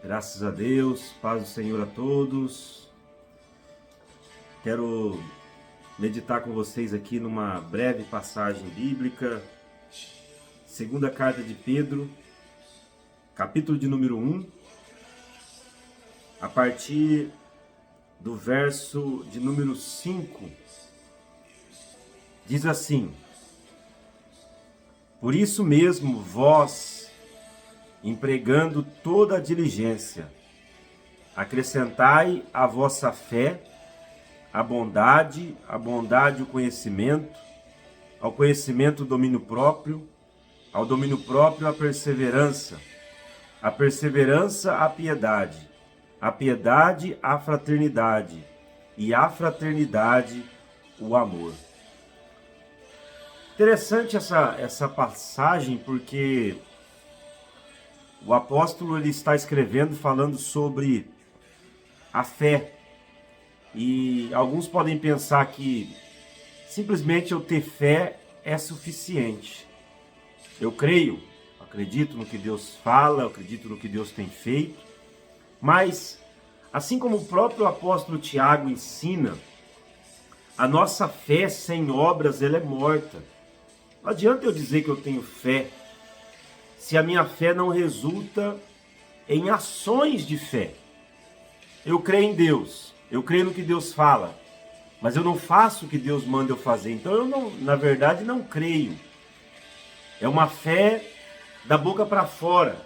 Graças a Deus, paz do Senhor a todos. Quero meditar com vocês aqui numa breve passagem bíblica, segunda carta de Pedro, capítulo de número 1, a partir do verso de número 5, diz assim: Por isso mesmo vós, empregando toda a diligência, acrescentai à vossa fé a bondade o conhecimento, ao conhecimento o domínio próprio, ao domínio próprio a perseverança a piedade a fraternidade, e a fraternidade o amor. Interessante essa passagem, porque o apóstolo ele está escrevendo falando sobre a fé. E alguns podem pensar que simplesmente eu ter fé é suficiente. Eu acredito no que Deus fala, eu acredito no que Deus tem feito. Mas, assim como o próprio apóstolo Tiago ensina, a nossa fé sem obras ela é morta. Não adianta eu dizer que eu tenho fé se a minha fé não resulta em ações de fé. Eu creio em Deus, eu creio no que Deus fala, mas eu não faço o que Deus manda eu fazer. Então eu não, na verdade, não creio. É uma fé da boca para fora.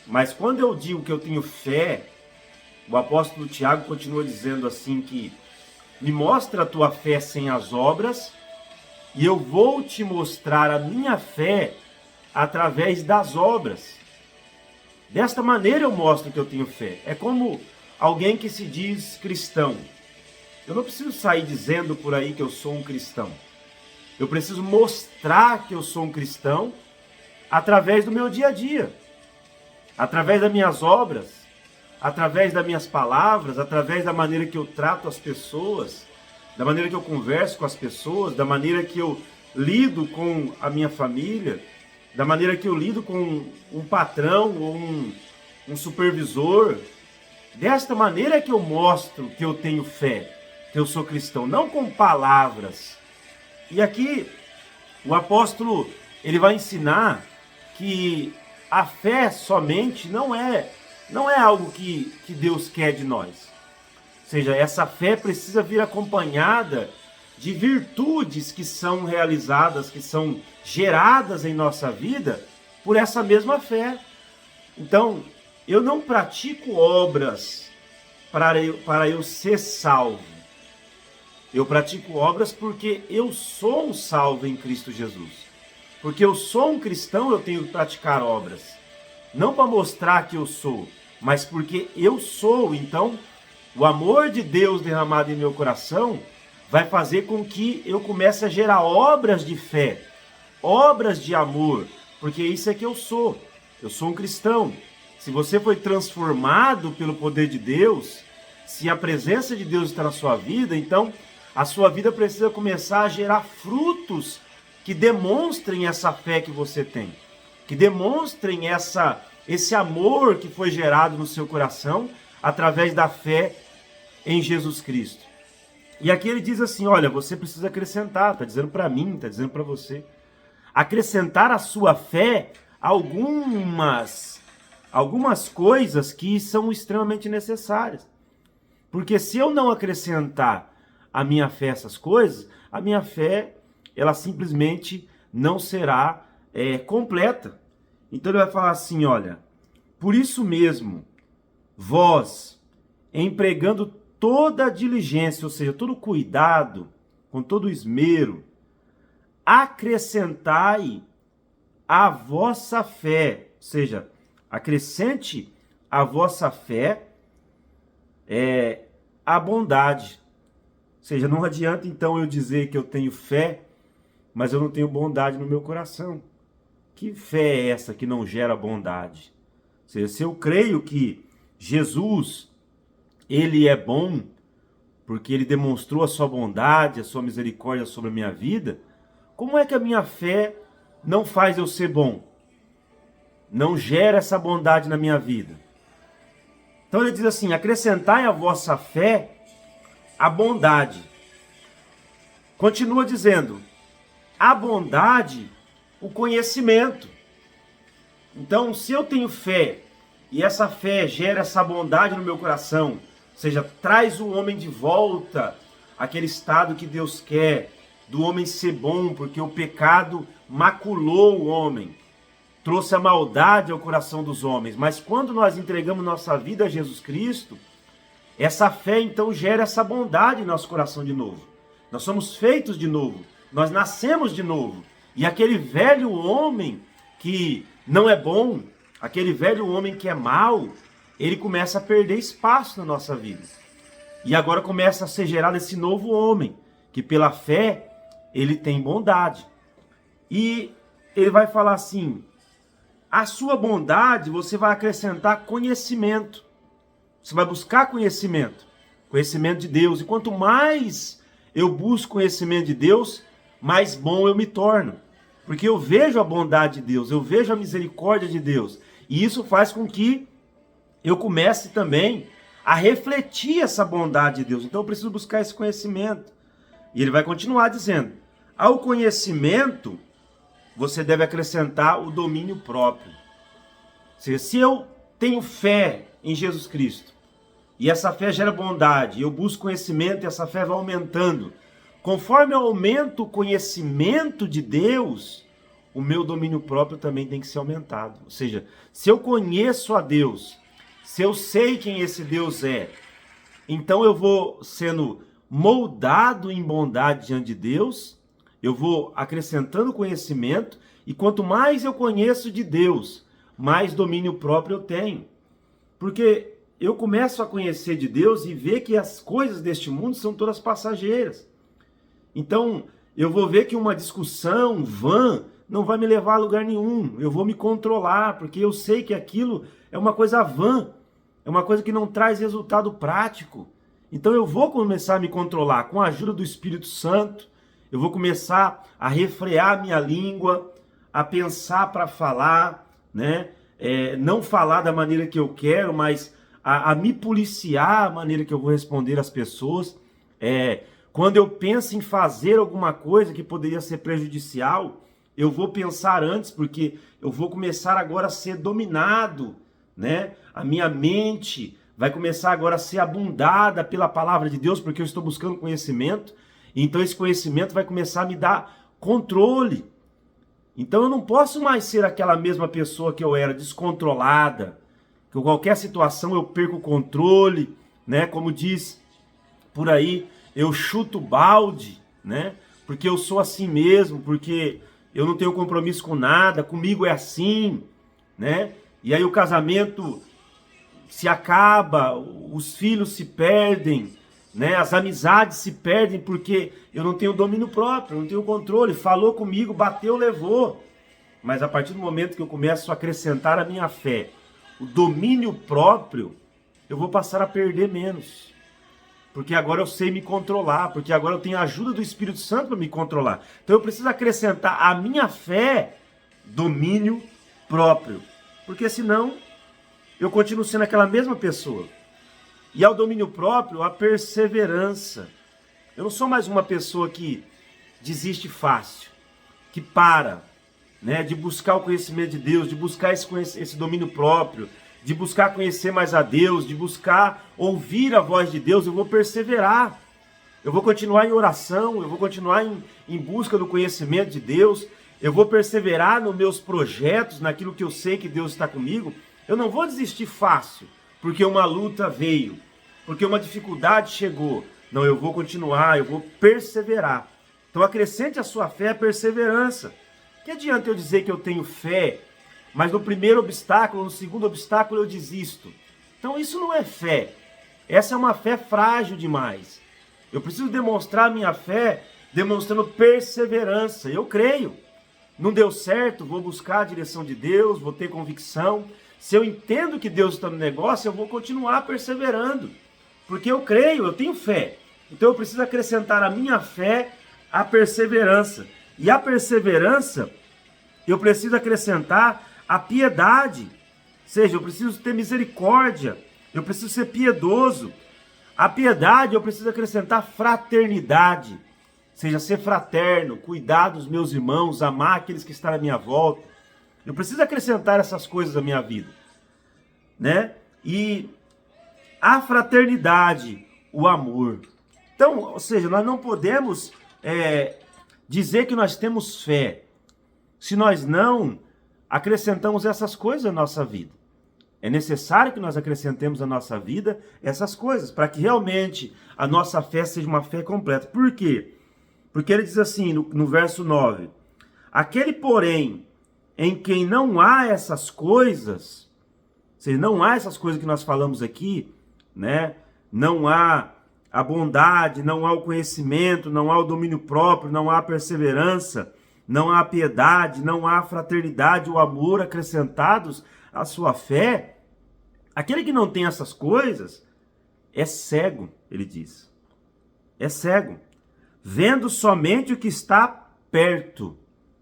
Mas quando eu digo que eu tenho fé, o apóstolo Tiago continua dizendo assim que me mostra a tua fé sem as obras, e eu vou te mostrar a minha fé através das obras. Desta maneira eu mostro que eu tenho fé. É como alguém que se diz cristão. Eu não preciso sair dizendo por aí que eu sou um cristão. Eu preciso mostrar que eu sou um cristão através do meu dia a dia, através das minhas obras, através das minhas palavras, através da maneira que eu trato as pessoas, da maneira que eu converso com as pessoas, da maneira que eu lido com a minha família, da maneira que eu lido com um patrão ou um supervisor. Desta maneira é que eu mostro que eu tenho fé, que eu sou cristão, não com palavras. E aqui o apóstolo ele vai ensinar que a fé somente não é algo que Deus quer de nós. Ou seja, essa fé precisa vir acompanhada de virtudes que são realizadas, que são geradas em nossa vida por essa mesma fé. Então, eu não pratico obras para eu ser salvo. Eu pratico obras porque eu sou um salvo em Cristo Jesus. Porque eu sou um cristão, eu tenho que praticar obras. Não para mostrar que eu sou, mas porque eu sou. Então, o amor de Deus derramado em meu coração vai fazer com que eu comece a gerar obras de fé, obras de amor, porque isso é que eu sou. Eu sou um cristão. Se você foi transformado pelo poder de Deus, se a presença de Deus está na sua vida, então a sua vida precisa começar a gerar frutos que demonstrem essa fé que você tem, que demonstrem esse amor que foi gerado no seu coração através da fé em Jesus Cristo. E aqui ele diz assim, olha, você precisa acrescentar, está dizendo para mim, está dizendo para você, acrescentar à sua fé algumas coisas que são extremamente necessárias. Porque se eu não acrescentar à minha fé essas coisas, a minha fé, ela simplesmente não será completa. Então ele vai falar assim, olha, por isso mesmo, vós, empregando toda a diligência, ou seja, todo cuidado, com todo esmero, acrescentai a vossa fé, ou seja, acrescente a vossa fé a bondade. Ou seja, não adianta então eu dizer que eu tenho fé, mas eu não tenho bondade no meu coração. Que fé é essa que não gera bondade? Ou seja, se eu creio que Jesus, ele é bom, porque ele demonstrou a sua bondade, a sua misericórdia sobre a minha vida, como é que a minha fé não faz eu ser bom? Não gera essa bondade na minha vida? Então ele diz assim: acrescentai à vossa fé a bondade. Continua dizendo: a bondade, o conhecimento. Então, se eu tenho fé e essa fé gera essa bondade no meu coração, ou seja, traz o homem de volta àquele estado que Deus quer, do homem ser bom, porque o pecado maculou o homem, trouxe a maldade ao coração dos homens. Mas quando nós entregamos nossa vida a Jesus Cristo, essa fé então gera essa bondade em nosso coração de novo. Nós somos feitos de novo, nós nascemos de novo. E aquele velho homem que não é bom, aquele velho homem que é mau, ele começa a perder espaço na nossa vida. E agora começa a ser gerado esse novo homem, que pela fé ele tem bondade. E ele vai falar assim: a sua bondade você vai acrescentar conhecimento. Você vai buscar conhecimento, conhecimento de Deus. E quanto mais eu busco conhecimento de Deus, mais bom eu me torno. Porque eu vejo a bondade de Deus, eu vejo a misericórdia de Deus. E isso faz com que eu comece também a refletir essa bondade de Deus. Então eu preciso buscar esse conhecimento. E ele vai continuar dizendo: ao conhecimento você deve acrescentar o domínio próprio. Ou seja, se eu tenho fé em Jesus Cristo, e essa fé gera bondade, eu busco conhecimento e essa fé vai aumentando, conforme eu aumento o conhecimento de Deus, o meu domínio próprio também tem que ser aumentado. Ou seja, se eu conheço a Deus, se eu sei quem esse Deus é, então eu vou sendo moldado em bondade diante de Deus, eu vou acrescentando conhecimento, e quanto mais eu conheço de Deus, mais domínio próprio eu tenho. Porque eu começo a conhecer de Deus e ver que as coisas deste mundo são todas passageiras. Então, eu vou ver que uma discussão vã não vai me levar a lugar nenhum. Eu vou me controlar, porque eu sei que aquilo é uma coisa vã, é uma coisa que não traz resultado prático. Então eu vou começar a me controlar com a ajuda do Espírito Santo. Eu vou começar a refrear a minha língua, a pensar para falar, né? Não falar da maneira que eu quero, mas a me policiar a maneira que eu vou responder às pessoas. Quando eu penso em fazer alguma coisa que poderia ser prejudicial, eu vou pensar antes, porque eu vou começar agora a ser dominado, né? A minha mente vai começar agora a ser abundada pela palavra de Deus, porque eu estou buscando conhecimento. Então esse conhecimento vai começar a me dar controle. Então eu não posso mais ser aquela mesma pessoa que eu era, descontrolada, que em qualquer situação eu perco o controle, né? Como diz por aí, eu chuto balde, né? Porque eu sou assim mesmo, porque eu não tenho compromisso com nada, comigo é assim, né? E aí o casamento se acaba, os filhos se perdem, né? As amizades se perdem porque eu não tenho domínio próprio, eu não tenho controle. Falou comigo, bateu, levou. Mas a partir do momento que eu começo a acrescentar a minha fé, o domínio próprio, eu vou passar a perder menos. Porque agora eu sei me controlar, porque agora eu tenho a ajuda do Espírito Santo para me controlar. Então eu preciso acrescentar à minha fé domínio próprio. Porque senão eu continuo sendo aquela mesma pessoa. E ao domínio próprio, a perseverança. Eu não sou mais uma pessoa que desiste fácil, que para, né, de buscar o conhecimento de Deus, de buscar esse domínio próprio, de buscar conhecer mais a Deus, de buscar ouvir a voz de Deus. Eu vou perseverar. Eu vou continuar em oração, eu vou continuar em busca do conhecimento de Deus. Eu vou perseverar nos meus projetos, naquilo que eu sei que Deus está comigo. Eu não vou desistir fácil, porque uma luta veio, porque uma dificuldade chegou. Não, eu vou continuar, eu vou perseverar. Então acrescente a sua fé a perseverança. Que adianta eu dizer que eu tenho fé, mas no primeiro obstáculo, no segundo obstáculo eu desisto? Então isso não é fé. Essa é uma fé frágil demais. Eu preciso demonstrar a minha fé demonstrando perseverança. Eu creio. Não deu certo, vou buscar a direção de Deus, vou ter convicção. Se eu entendo que Deus está no negócio, eu vou continuar perseverando. Porque eu creio, eu tenho fé. Então eu preciso acrescentar a minha fé à perseverança. E a perseverança, eu preciso acrescentar a piedade. Ou seja, eu preciso ter misericórdia. eu preciso ser piedoso. A piedade eu preciso acrescentar fraternidade, seja ser fraterno, cuidar dos meus irmãos, amar aqueles que estão à minha volta. Eu preciso acrescentar essas coisas à minha vida, né? E a fraternidade, o amor. Então, ou seja, nós não podemos dizer que nós temos fé se nós não acrescentamos essas coisas à nossa vida. É necessário que nós acrescentemos à nossa vida essas coisas, para que realmente a nossa fé seja uma fé completa. Por quê? Porque ele diz assim, no verso 9, aquele, porém, em quem não há essas coisas, ou seja, não há essas coisas que nós falamos aqui, né? Não há a bondade, não há o conhecimento, não há o domínio próprio, não há a perseverança, não há a piedade, não há a fraternidade, o amor acrescentados à sua fé. Aquele que não tem essas coisas é cego, ele diz. É cego, vendo somente o que está perto.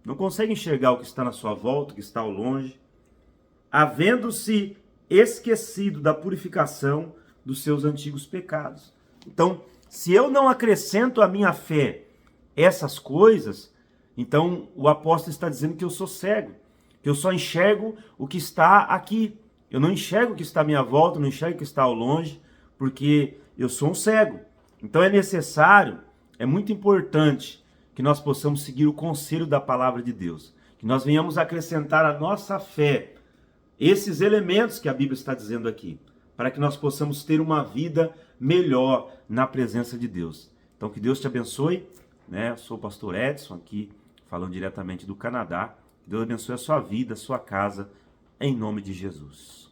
Não consegue enxergar o que está na sua volta, o que está ao longe. Havendo-se esquecido da purificação dos seus antigos pecados. Então, se eu não acrescento à minha fé essas coisas, então o apóstolo está dizendo que eu sou cego, que eu só enxergo o que está aqui. Eu não enxergo o que está à minha volta, não enxergo o que está ao longe, porque eu sou um cego. Então é necessário, é muito importante que nós possamos seguir o conselho da palavra de Deus, que nós venhamos acrescentar à nossa fé esses elementos que a Bíblia está dizendo aqui, para que nós possamos ter uma vida melhor na presença de Deus. Então que Deus te abençoe, né? Eu sou o pastor Edson, aqui falando diretamente do Canadá. Deus abençoe a sua vida, a sua casa, em nome de Jesus.